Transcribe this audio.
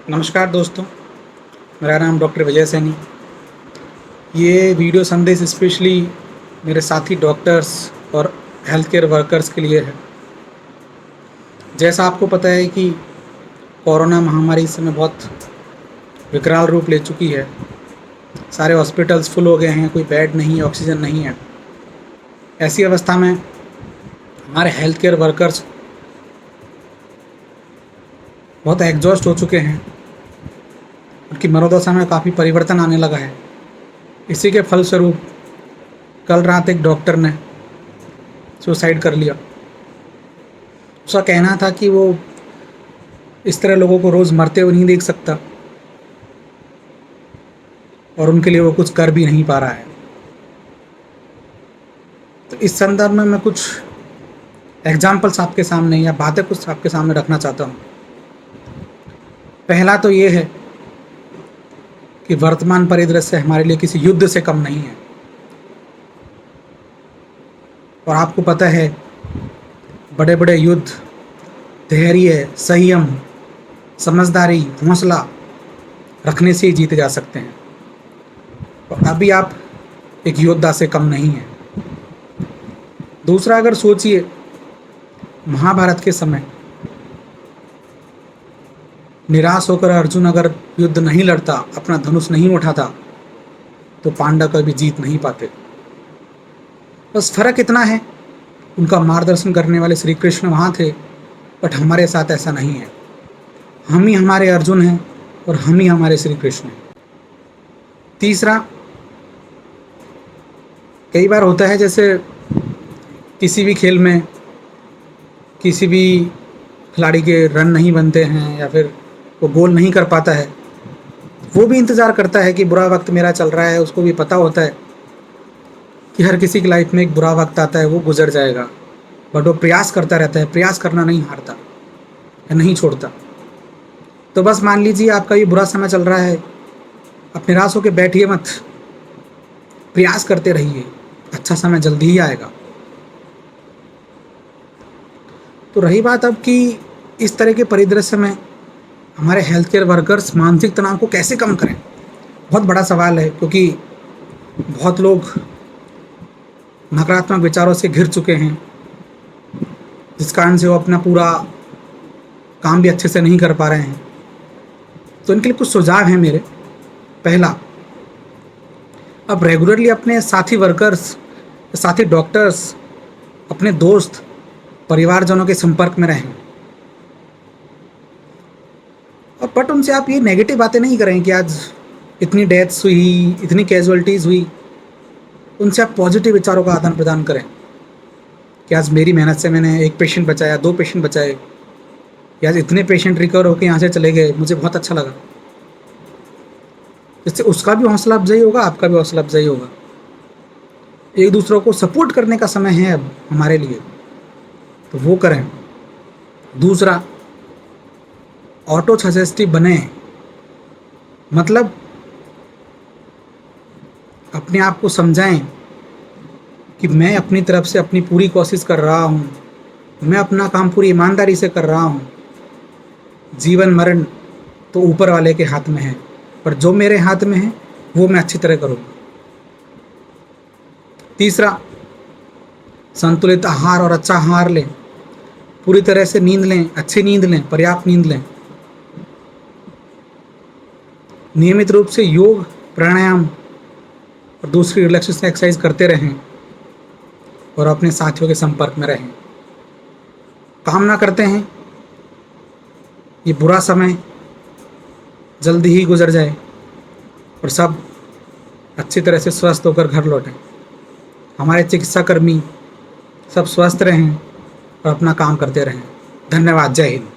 नमस्कार दोस्तों, मेरा नाम डॉक्टर विजय सैनी। ये वीडियो संदेश स्पेशली मेरे साथी डॉक्टर्स और हेल्थ केयर वर्कर्स के लिए है। जैसा आपको पता है कि कोरोना महामारी इस समय बहुत विकराल रूप ले चुकी है। सारे हॉस्पिटल्स फुल हो गए हैं, कोई बेड नहीं है, ऑक्सीजन नहीं है। ऐसी अवस्था में हमारे हेल्थ केयर वर्कर्स बहुत एग्जॉस्ट हो चुके हैं। उनकी मनोदशा में काफ़ी परिवर्तन आने लगा है। इसी के फलस्वरूप कल रात एक डॉक्टर ने सुसाइड कर लिया। उसका कहना था कि वो इस तरह लोगों को रोज़ मरते हुए नहीं देख सकता और उनके लिए वो कुछ कर भी नहीं पा रहा है। तो इस संदर्भ में मैं कुछ एग्जाम्पल्स आपके सामने या बातें कुछ आपके सामने रखना चाहता हूँ। पहला तो ये है कि वर्तमान परिदृश्य हमारे लिए किसी युद्ध से कम नहीं है। और आपको पता है, बड़े बड़े युद्ध धैर्य, संयम, समझदारी, हौसला रखने से ही जीते जा सकते हैं। और अभी आप एक योद्धा से कम नहीं हैं। दूसरा, अगर सोचिए, महाभारत के समय निराश होकर अर्जुन अगर युद्ध नहीं लड़ता, अपना धनुष नहीं उठाता, तो पांडव कभी जीत नहीं पाते। बस फर्क इतना है, उनका मार्गदर्शन करने वाले श्री कृष्ण वहाँ थे, बट हमारे साथ ऐसा नहीं है। हम ही हमारे अर्जुन हैं और हम ही हमारे श्री कृष्ण हैं। तीसरा, कई बार होता है जैसे किसी भी खेल में किसी भी खिलाड़ी के रन नहीं बनते हैं या फिर वो गोल नहीं कर पाता है, वो भी इंतज़ार करता है कि बुरा वक्त मेरा चल रहा है। उसको भी पता होता है कि हर किसी की लाइफ में एक बुरा वक्त आता है, वो गुजर जाएगा, बट वो प्रयास करता रहता है। प्रयास करना नहीं हारता या नहीं छोड़ता। तो बस मान लीजिए आपका ये बुरा समय चल रहा है, आप निराश होकर बैठिए मत, प्रयास करते रहिए, अच्छा समय जल्दी ही आएगा। तो रही बात अब कि इस तरह के परिदृश्य में हमारे हेल्थ केयर वर्कर्स मानसिक तनाव को कैसे कम करें, बहुत बड़ा सवाल है। क्योंकि बहुत लोग नकारात्मक विचारों से घिर चुके हैं, जिस कारण से वो अपना पूरा काम भी अच्छे से नहीं कर पा रहे हैं। तो इनके लिए कुछ सुझाव हैं मेरे। पहला, अब रेगुलरली अपने साथी वर्कर्स, साथी डॉक्टर्स, अपने दोस्त, परिवारजनों के संपर्क में रहें। और बट उनसे आप ये नेगेटिव बातें नहीं करें कि आज इतनी डेथ्स हुई, इतनी कैजुअलिटीज़ हुई। उनसे आप पॉजिटिव विचारों का आदान प्रदान करें कि आज मेरी मेहनत से मैंने एक पेशेंट बचाया, 2 पेशेंट बचाए, या आज इतने पेशेंट रिकवर होकर यहाँ से चले गए, मुझे बहुत अच्छा लगा। इससे उसका भी हौसला अफजाई होगा, आपका भी हौसला अफजाई होगा। एक दूसरों को सपोर्ट करने का समय है अब हमारे लिए, तो वो करें। दूसरा, ऑटो सजेस्टिव बने, मतलब अपने आप को समझाएं कि मैं अपनी तरफ से अपनी पूरी कोशिश कर रहा हूँ, मैं अपना काम पूरी ईमानदारी से कर रहा हूँ। जीवन मरण तो ऊपर वाले के हाथ में है, पर जो मेरे हाथ में है वो मैं अच्छी तरह करूँगा। तीसरा, संतुलित आहार और अच्छा आहार लें, पूरी तरह से नींद लें, अच्छी नींद लें, पर्याप्त नींद लें। नियमित रूप से योग, प्राणायाम और दूसरी रिलैक्सेशन एक्सरसाइज करते रहें और अपने साथियों के संपर्क में रहें। कामना करते हैं ये बुरा समय जल्दी ही गुजर जाए और सब अच्छी तरह से स्वस्थ होकर घर लौटें। हमारे चिकित्साकर्मी सब स्वस्थ रहें और अपना काम करते रहें। धन्यवाद। जय हिंद।